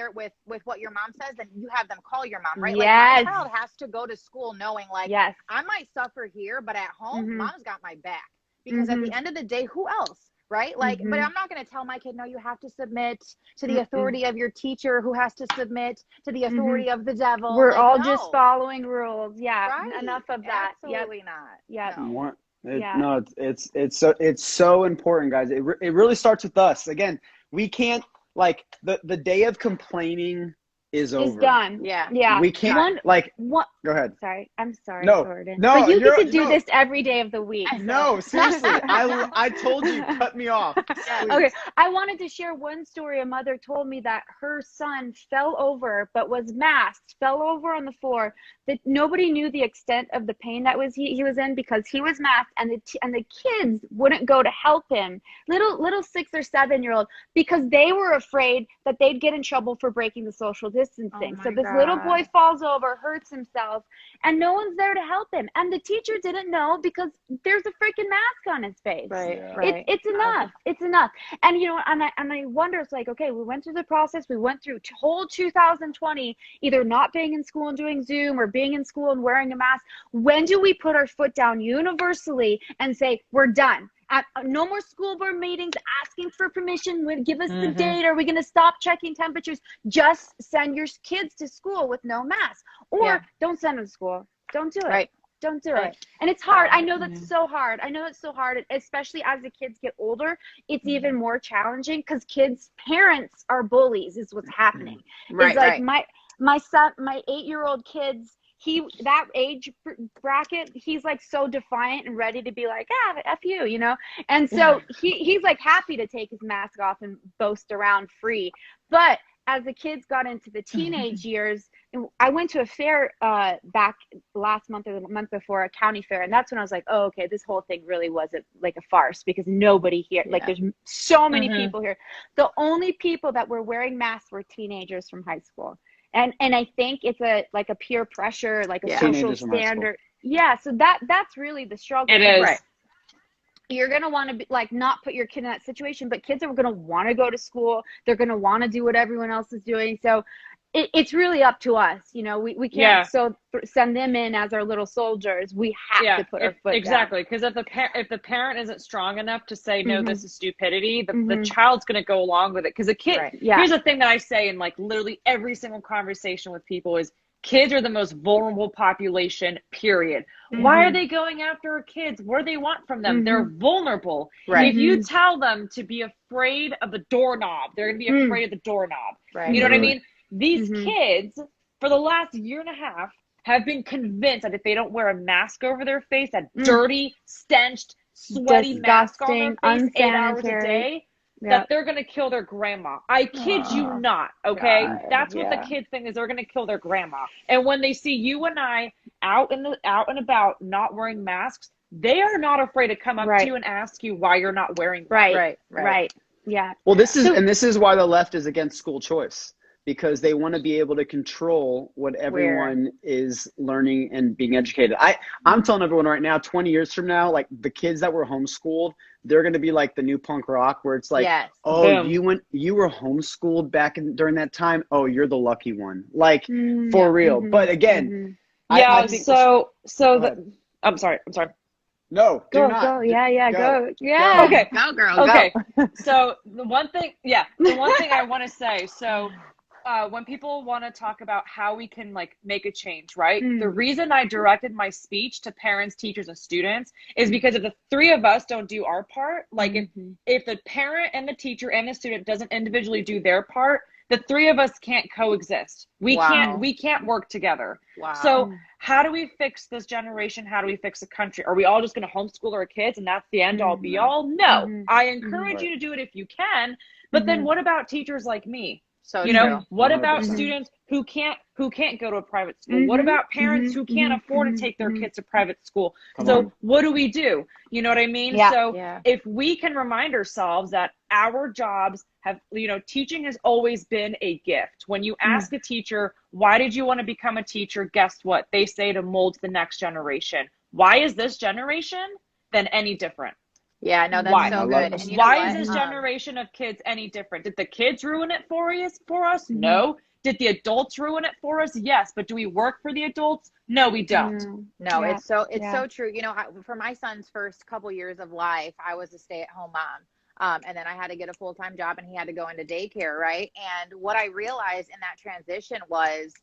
what your mom says, then you have them call your mom, right? Like my child has to go to school knowing I might suffer here, but at home, mom's got my back, because at the end of the day, who else, right? But I'm not going to tell my kid, no, you have to submit to the authority of your teacher, who has to submit to the authority of the devil. We're all just following rules. Enough of that. Absolutely not. No, it's so important, guys. It really starts with us. Again, we can't, the day of complaining is over. It's done. Yeah. We can't go ahead. Sorry. I'm sorry, No, Jordan. no, but you get to do this every day of the week. No, seriously. I told you, cut me off. Okay. I wanted to share one story. A mother told me that her son fell over, but was masked, fell over on the floor, that nobody knew the extent of the pain that he was in, because he was masked, and the kids wouldn't go to help him, little 6 or 7-year-old, because they were afraid that they'd get in trouble for breaking the social distancing. So this little boy falls over, hurts himself, and no one's there to help him. And the teacher didn't know, because there's a freaking mask on his face. Right. It's enough. It's enough. And and I wonder, it's okay, we went through the process. We went through whole 2020, either not being in school and doing Zoom, or being in school and wearing a mask. When do we put our foot down universally and say, we're done? No more school board meetings asking for permission. Give us the date. Are we going to stop checking temperatures? Just send your kids to school with no mask, or don't send them to school. Don't do it. Right. Don't do it. And it's hard. I know that's so hard. Especially as the kids get older, it's even more challenging, because kids' parents are bullies is what's happening. It's my son, my 8-year-old kids, that age bracket, he's so defiant and ready to be F you, and so he's happy to take his mask off and boast around free. But as the kids got into the teenage years, I went to a fair back last month or the month before, a county fair, and that's when I was like, oh, okay, this whole thing really was like a farce, because nobody here, like there's so many people here. The only people that were wearing masks were teenagers from high school. And I think it's like a peer pressure, like a social standard. Yeah, so that's really the struggle. It is. Right. You're going to want to be like not put your kid in that situation, but kids are going to want to go to school. They're going to want to do what everyone else is doing. So it's really up to us. You know, we can't send them in as our little soldiers. We have to put our foot exactly, because if the parent isn't strong enough to say, no, this is stupidity, the child's going to go along with it. Because a kid, here's the thing that I say in like literally every single conversation with people is, kids are the most vulnerable population, period. Why are they going after our kids? What do they want from them? They're vulnerable. Right. If you tell them to be afraid of the doorknob, they're going to be afraid of the doorknob. Right. You know what I mean? These kids, for the last year and a half, have been convinced that if they don't wear a mask over their face, that dirty, stenched, sweaty mask on their face 8 hours a day, that they're going to kill their grandma. I kid you not, okay? God, that's what the kids think, is they're going to kill their grandma. And when they see you and I out and about not wearing masks, they are not afraid to come up to you and ask you why you're not wearing them. Right. Yeah. Well, this is why the left is against school choice, because they want to be able to control what everyone is learning and being educated. I'm telling everyone right now, 20 years from now, like the kids that were homeschooled, they're going to be like the new punk rock, where it's like, you were homeschooled during that time. Oh, you're the lucky one. Like for real. But again, I think I'm sorry. No, go. Not. Yeah. Go. Yeah. Okay. Go. Okay. So the one thing I want to say, so when people want to talk about how we can like make a change, right? The reason I directed my speech to parents, teachers, and students is because if the three of us don't do our part, like if the parent and the teacher and the student doesn't individually do their part, the three of us can't coexist. We can't work together. Wow. So how do we fix this generation? How do we fix the country? Are we all just going to homeschool our kids and that's the end all be all? No. I encourage you to do it if you can, but then what about teachers like me? So what about students who can't go to a private school? What about parents who can't afford to take their kids to private school? What do we do? You know what I mean? If we can remind ourselves that our jobs have, teaching has always been a gift. When you ask a teacher, why did you want to become a teacher? Guess what? They say to mold the next generation. Why is this generation then any different? Yeah, no, that's so good. And why is this generation of kids any different? Did the kids ruin it for us? No. Did the adults ruin it for us? Yes. But do we work for the adults? No, we don't. No, it's so true. For my son's first couple years of life, I was a stay-at-home mom. And then I had to get a full-time job and he had to go into daycare, right? And what I realized in that transition was,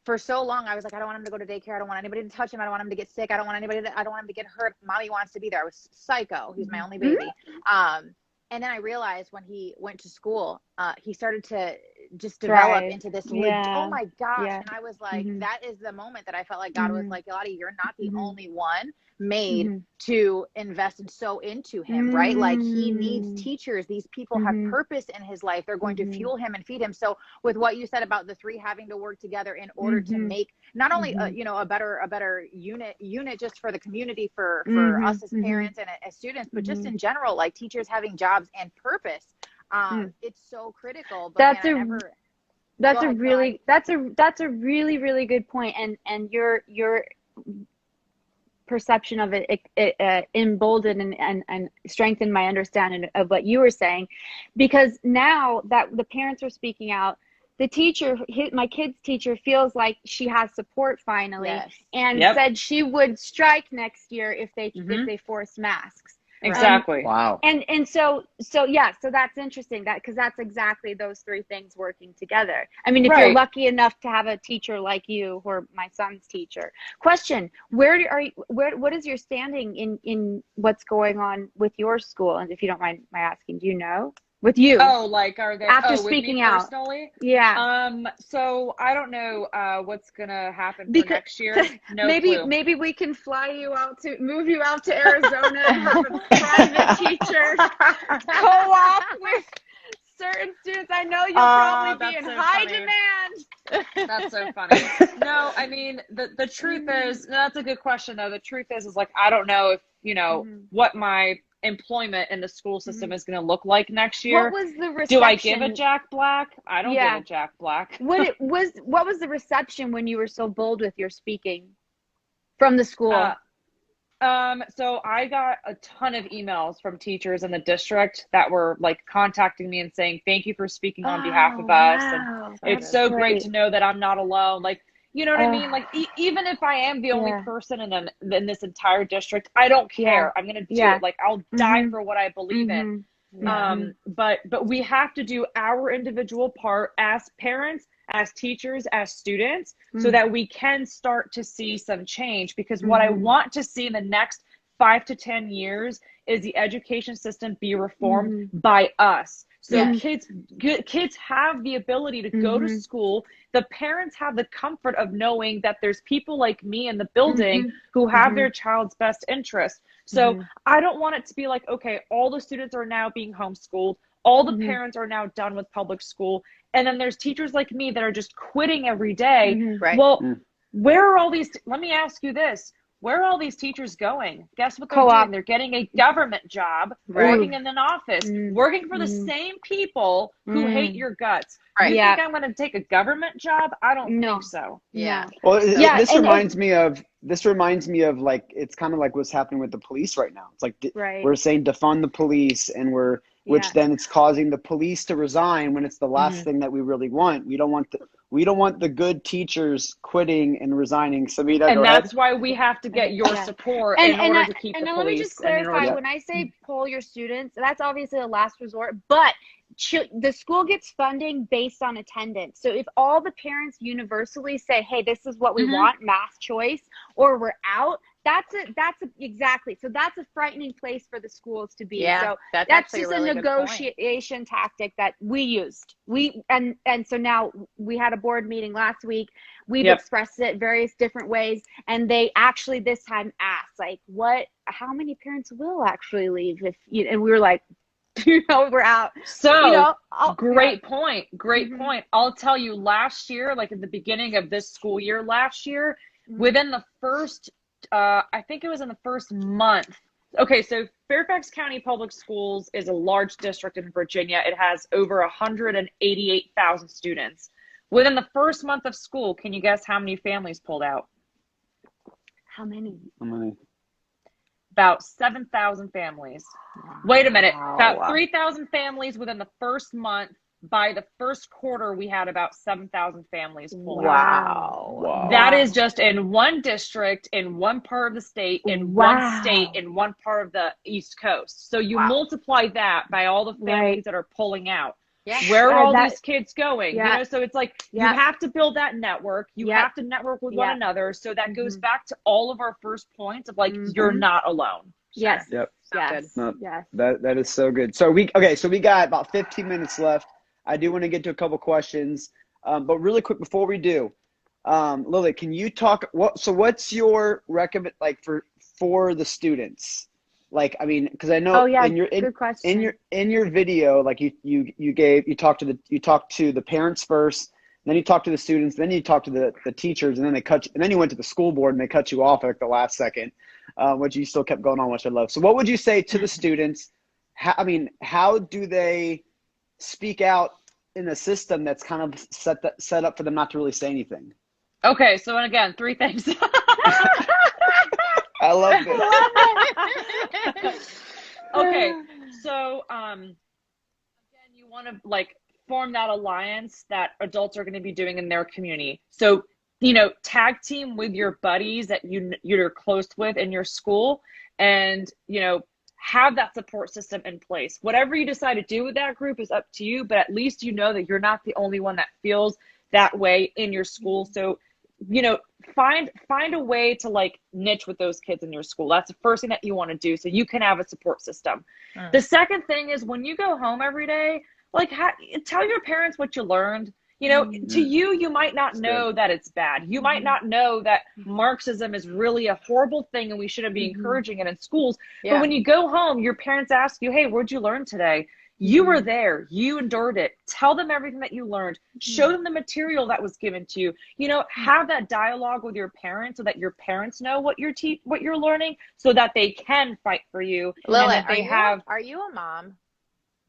for so long, I was like, I don't want him to go to daycare. I don't want anybody to touch him. I don't want him to get sick. I don't want him to get hurt. Mommy wants to be there. I was psycho. He's my only baby. And then I realized when he went to school, he started to just develop into this, oh my gosh. And I was like, that is the moment that I felt like God was like, Lottie, you're not the only one made to invest and so into him, right? Like he needs teachers. These people have purpose in his life. They're going to fuel him and feed him. So with what you said about the three having to work together in order to make not only a better unit just for the community, for us as parents and as students, but just in general, like teachers having jobs and purpose. It's so critical. But that's a really, really good point. And your perception of it emboldened and strengthened my understanding of what you were saying, because now that the parents are speaking out, the teacher, my kid's teacher, feels like she has support finally, and said she would strike next year if they force masks. Exactly. Wow. And so that's interesting, because that's exactly those three things working together. I mean, if you're lucky enough to have a teacher like you, or my son's teacher. Question: what is your standing in what's going on with your school? And if you don't mind my asking, do you know? With you? Oh, like are there after speaking out? Personally? Yeah. So I don't know what's gonna happen for next year. No clue. Maybe we can move you out to Arizona and have a private teacher co-op with certain students I know you'll probably be in so high funny. demand. That's so funny. No, I mean, the truth is, no, that's a good question though. The truth is like, I don't know if, you know, what my employment in the school system is going to look like next year. What was the reception? Do I give a Jack Black? I don't give a Jack Black. What was the reception when you were so bold with your speaking from the school? So I got a ton of emails from teachers in the district that were like contacting me and saying, thank you for speaking on behalf of us. And it's so great to know that I'm not alone. Like, you know what I mean? Like, even if I am the only person in this entire district, I don't care. I'm going to do it. Like, I'll die for what I believe in. But we have to do our individual part as parents, as teachers, as students, so that we can start to see some change. Because what I want to see in the next 5 to 10 years is the education system be reformed by us. So kids have the ability to go to school. The parents have the comfort of knowing that there's people like me in the building who have their child's best interest. So I don't want it to be like, okay, all the students are now being homeschooled. All the parents are now done with public school. And then there's teachers like me that are just quitting every day. Well, where are all these? Let me ask you this. Where are all these teachers going? Guess what they're doing? They're getting a government job, working in an office, working for the same people who hate your guts. You think I'm going to take a government job? I don't think so. Well, this reminds me of like, it's kind of like what's happening with the police right now. It's like we're saying defund the police, and which then it's causing the police to resign when it's the last thing that we really want. We don't want the good teachers quitting and resigning. Sabita, and that's why we have to get your support in order to keep the police. And let me just clarify, when I say poll your students, that's obviously a last resort, but the school gets funding based on attendance. So if all the parents universally say, hey, this is what we want, math choice, or we're out, that's exactly. So that's a frightening place for the schools to be. Yeah, so that's just really a negotiation tactic that we used. And so now we had a board meeting last week. We've expressed it various different ways, and they actually this time asked, like, how many parents will actually leave if you, and we were like, we're out. So great point. I'll tell you, last year, like at the beginning of this school year last year, within the first I think it was in the first month. Okay, so Fairfax County Public Schools is a large district in Virginia. It has over 188,000 students. Within the first month of school, can you guess how many families pulled out? How many? About 7,000 families. Wait a minute. About 3,000 families within the first month. By the first quarter, we had about 7,000 families pull out. Wow. That is just in one district, in one part of the state, in one state, in one part of the East Coast. So you multiply that by all the families that are pulling out. Where are all these kids going? You know, so it's like you have to build that network. You have to network with one another. So that goes back to all of our first points of like, you're not alone. Yes. Yep. Yes. No, yes. That is so good. So we got about 15 minutes left. I do want to get to a couple questions, but really quick before we do, Lily, can you talk? What's your recommend like for the students? Like, I mean, because I know good question. in your video, like you talked to the parents first, then you talked to the students, then you talked to the teachers, and then and then you went to the school board and they cut you off at like the last second, which you still kept going on, which I love. So what would you say to the students? How do they speak out in a system that's kind of set up for them not to really say anything? Okay, so and again, 3 things. I love this. Okay, so again, you want to like form that alliance that adults are going to be doing in their community. So, you know, tag team with your buddies that you're close with in your school, and you know, have that support system in place. Whatever you decide to do with that group is up to you, but at least you know that you're not the only one that feels that way in your school. So, you know, find a way to like niche with those kids in your school. That's the first thing that you want to do so you can have a support system. The second thing is when you go home every day, like tell your parents what you learned. You know, to you might not know that it's bad. You might not know that Marxism is really a horrible thing and we shouldn't be encouraging it in schools. But when you go home, your parents ask you, hey, what'd you learn today? You were there. You endured it. Tell them everything that you learned. Show them the material that was given to you. You know, have that dialogue with your parents so that your parents know what you're learning, so that they can fight for you. Lilith, and that they are you a mom?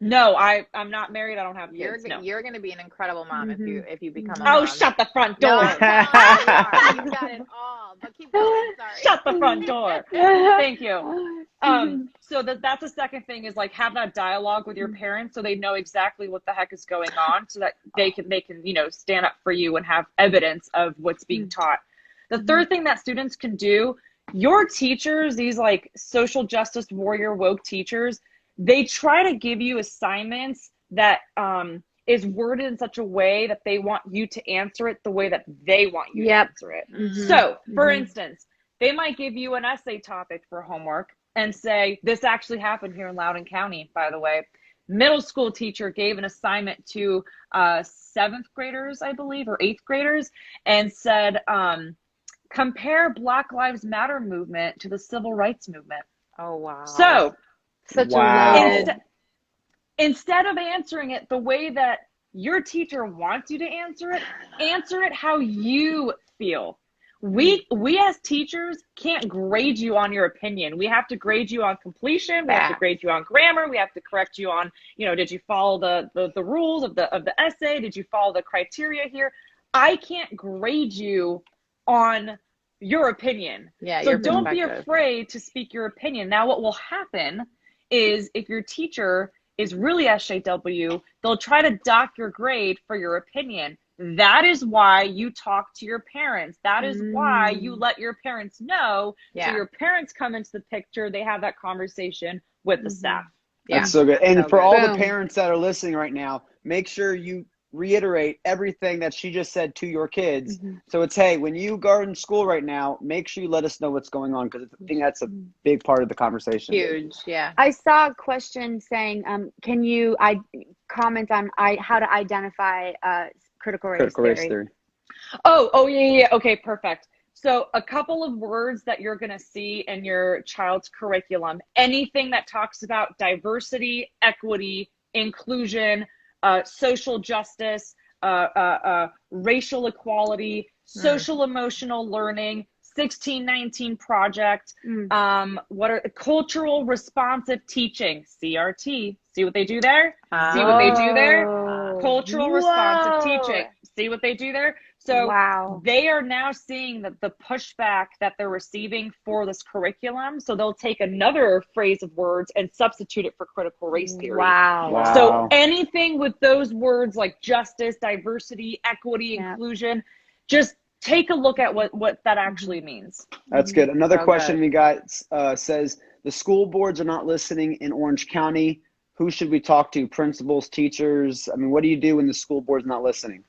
No, I'm not not married. I don't have kids. You're going to be an incredible mom if you become a mom. mom. Shut the front door. No, you got it all. But keep going. Sorry. Shut the front door. Thank you. So that's the second thing, is like, have that dialogue with your parents so they know exactly what the heck is going on, so that they can you know, stand up for you and have evidence of what's being taught. The third thing that students can do, your teachers, these like social justice warrior woke teachers, they try to give you assignments that is worded in such a way that they want you to answer it the way that they want you to answer it. So, for instance, they might give you an essay topic for homework and say, this actually happened here in Loudoun County, by the way. Middle school teacher gave an assignment to 7th graders, I believe, or 8th graders, and said, compare Black Lives Matter movement to the Civil Rights movement. Oh, wow. So, Instead of answering it the way that your teacher wants you to answer it how you feel. We as teachers can't grade you on your opinion. We have to grade you on completion. We have to grade you on grammar. We have to correct you on, you know, did you follow the rules of the essay? Did you follow the criteria here? I can't grade you on your opinion. Yeah. So don't be afraid to speak your opinion. Now, what will happen is, if your teacher is really SJW, they'll try to dock your grade for your opinion. That is why you talk to your parents. That is why you let your parents know. So your parents come into the picture. They have that conversation with the staff. That's so good. And for all the parents that are listening right now, make sure you reiterate everything that she just said to your kids. So it's, hey, when you go in school right now, make sure you let us know what's going on, because I think that's a big part of the conversation. Huge, yeah. I saw a question saying, can you comment on how to identify critical race theory? Oh, yeah. Okay, perfect. So a couple of words that you're going to see in your child's curriculum: anything that talks about diversity, equity, inclusion, social justice, racial equality, social emotional learning, 1619 project, what are cultural responsive teaching, CRT. See what they do there? See what they do there? Cultural responsive teaching. See what they do there? So they are now seeing that the pushback that they're receiving for this curriculum. So they'll take another phrase of words and substitute it for critical race theory. So anything with those words like justice, diversity, equity, inclusion, just take a look at what that actually means. That's good. Another question we got says, the school boards are not listening in Orange County. Who should we talk to? Principals, teachers? I mean, what do you do when the school board's not listening?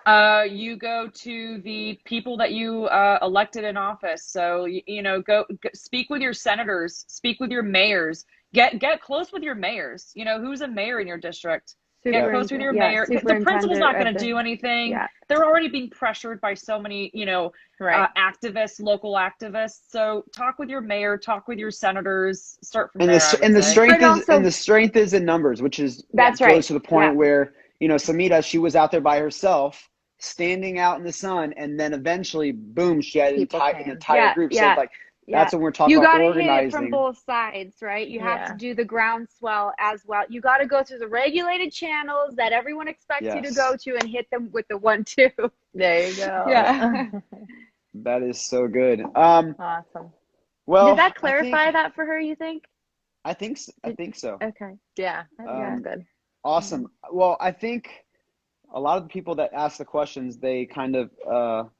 You go to the people that you elected in office. So, you know, go speak with your senators, speak with your mayors, get close with your mayors. You know, who's a mayor in your district? Get close with your mayor. The principal's not going to do anything. They're already being pressured by so many, you know, activists, local activists. So talk with your mayor, talk with your senators, start from there. And the strength is in numbers, which is goes to the point where, you know, Samita, she was out there by herself, standing out in the sun, and then eventually, boom, she had an entire group. So like, that's when we're talking about organizing. You got to hit it from both sides, right? You have to do the groundswell as well. You got to go through the regulated channels that everyone expects you to go to, and hit them with the 1-2. There you go. Yeah. That is so good. Awesome. Well, did that clarify that for her, you think? I think so. Okay. Yeah. That's good. Awesome. Well, I think a lot of the people that asked the questions, they kind of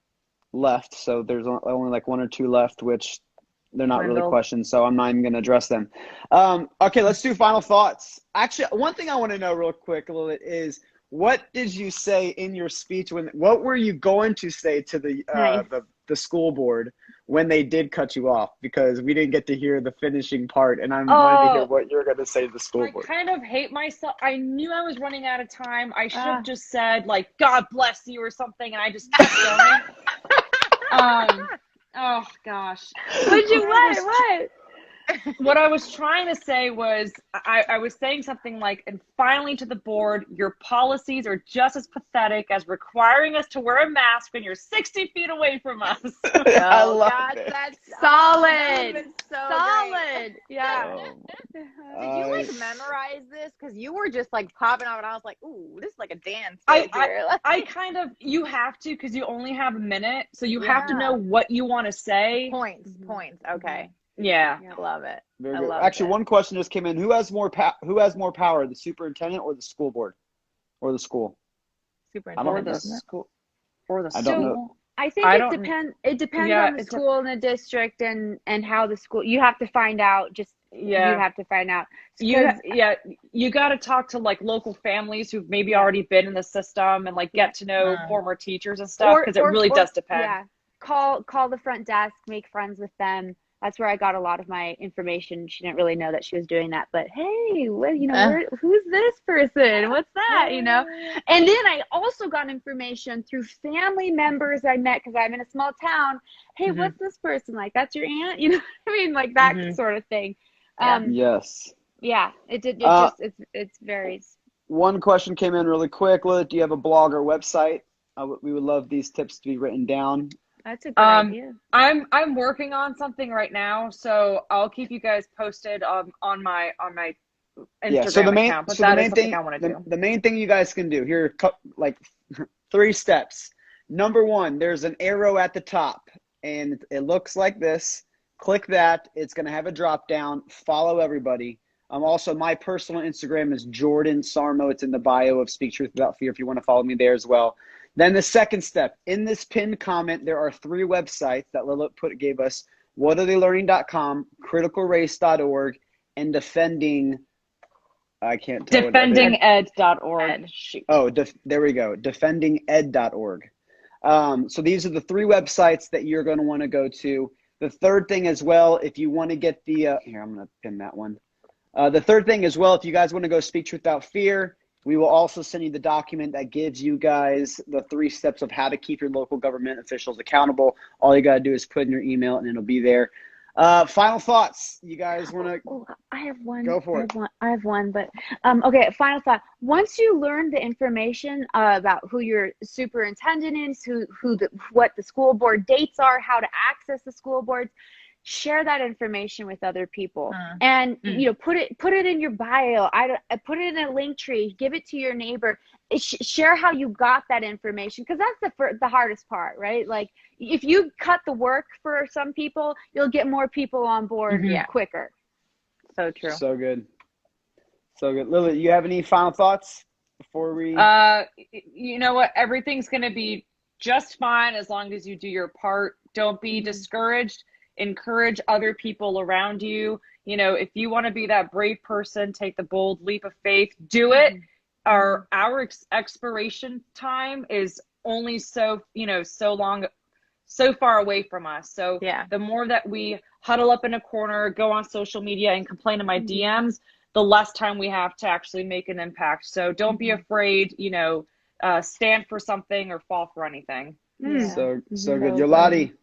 left. So there's only like 1 or 2 left, which they're not really questions. So I'm not even going to address them. Okay, let's do final thoughts. Actually, one thing I want to know real quick a little bit is, what did you say in your speech? What were you going to say to the school board when they did cut you off? Because we didn't get to hear the finishing part, and I wanted to hear what you're going to say to the school board. I kind of hate myself. I knew I was running out of time. I should have just said, like, God bless you or something, and I just kept going. Oh gosh. What? what I was trying to say was I was saying something like, and finally to the board, your policies are just as pathetic as requiring us to wear a mask when you're 60 feet away from us. I Oh love God, it. that's Solid. been so Solid. Yeah. Oh, great. Did you like memorize this? Because you were just like popping up, and I was like, "Ooh, this is like a dance right here." I kind of, you have to, because you only have a minute, so you have to Yeah. know what you want to say. Points. Okay. Yeah. I love it. very I good. love Actually, it. one question just came in. Who has more power, the superintendent or the school board or the school? I don't Or Superintendent, the doesn't it? school, or the I don't know. school. I think I it don't, depends. It depends yeah, on the school and the district and how the school. You have to find out. Just you yeah. have to find out. You, 'Cause- yeah, you got to talk to like local families who've maybe Yeah. already been in the system and like get to know Mm. former teachers and stuff, because it really does depend. Yeah, call the front desk, make friends with them. That's where I got a lot of my information. She didn't really know that she was doing that, but hey, well, who's this person? What's that? And then I also got information through family members I met because I'm in a small town. Hey, Mhm. what's this person like? That's your aunt? You know what I mean? Like that Mhm. sort of thing. Yeah. Yes. Yeah, it Uh, just it varies. One question came in really quick. Lilith, do you have a blog or website? We would love these tips to be written down. That's a good idea. I'm working on something right now, so I'll keep you guys posted on my Yeah. So Instagram account. But that is something I want to do. the main thing you guys can do here, like 3 steps. Number 1, there's an arrow at the top, and it looks like this. Click that. It's going to have a drop down. Follow everybody. Also, my personal Instagram is Jordan Sarmo. It's in the bio of Speak Truth Without Fear if you want to follow me there as well. Then the second step, in this pinned comment, there are 3 websites that Lilith gave us: whataretheyllearning.com, criticalrace.org, and I can't tell what Defendinged.org. Shoot. Oh, there we go. Defendinged.org. So these are the 3 websites that you're going to want to go to. The third thing as well, if you want to get the here, I'm going to pin that one. The third thing as well, if you guys want to go Speak Truth Without Fear, we will also send you the document that gives you guys the 3 steps of how to keep your local government officials accountable. All you got to do is put in your email and it'll be there. Final thoughts. You guys want to? Oh, I have one. Go for it. I have one, but okay. Final thought. Once you learn the information about who your superintendent is, what the school board dates are, how to access the school boards, share that information with other people, and put it in your bio. Put it in a link tree. Give it to your neighbor. Share how you got that information, because that's the hardest part, right? Like if you cut the work for some people, you'll get more people on board quicker. So true. So good. So good. Lily, you have any final thoughts before we? You know what? Everything's going to be just fine as long as you do your part. Don't be discouraged. Encourage other people around you. If you want to be that brave person, take the bold leap of faith, do it. Our expiration time is only so long, so far away from us. So the more that we huddle up in a corner, go on social media and complain in my DMs, the less time we have to actually make an impact. So don't be afraid, stand for something or fall for anything. So good. Yolati.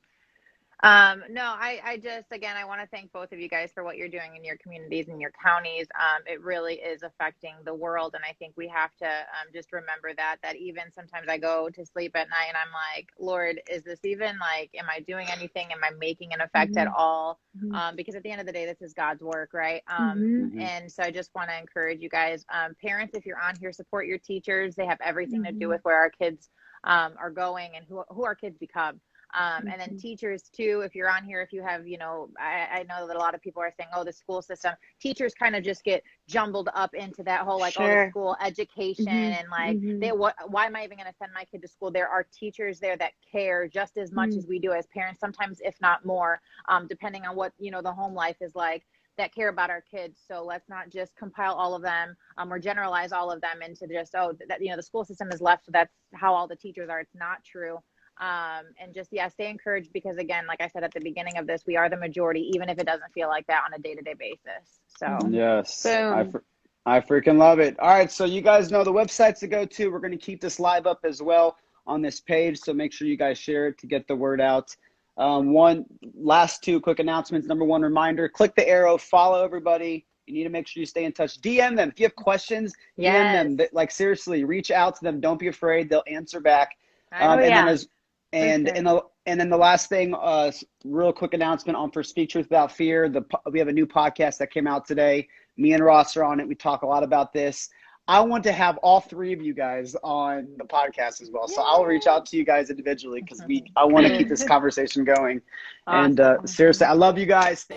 No, I just, again, I want to thank both of you guys for what you're doing in your communities and your counties. It really is affecting the world. And I think we have to just remember that even sometimes I go to sleep at night and I'm like, Lord, is this even like, am I doing anything? Am I making an effect at all? Because at the end of the day, this is God's work, right? And so I just want to encourage you guys, parents, if you're on here, support your teachers. They have everything to do with where our kids are going and who our kids become. And then teachers too, if you're on here, if you have, I know that a lot of people are saying, oh, the school system, teachers kind of just get jumbled up into that whole, like, oh, the school education and like, why am I even going to send my kid to school? There are teachers there that care just as much as we do as parents, sometimes, if not more, depending on what, the home life is like, that care about our kids. So let's not just compile all of them or generalize all of them into just, the school system is left, so that's how all the teachers are. It's not true. And just, stay encouraged, because again, like I said at the beginning of this, we are the majority, even if it doesn't feel like that on a day-to-day basis. So yes, boom. I freaking love it. All right. So you guys know the websites to go to. We're going to keep this live up as well on this page. So make sure you guys share it to get the word out. One last two quick announcements. Number one, reminder, click the arrow, follow everybody. You need to make sure you stay in touch. DM them. If you have questions, DM them. Like, seriously, reach out to them. Don't be afraid. They'll answer back. And then the last thing, real quick announcement on for Speak Truth Without Fear. We have a new podcast that came out today. Me and Ross are on it. We talk a lot about this. I want to have all three of you guys on the podcast as well. So I'll reach out to you guys individually because I want to keep this conversation going. Awesome. And seriously, I love you guys.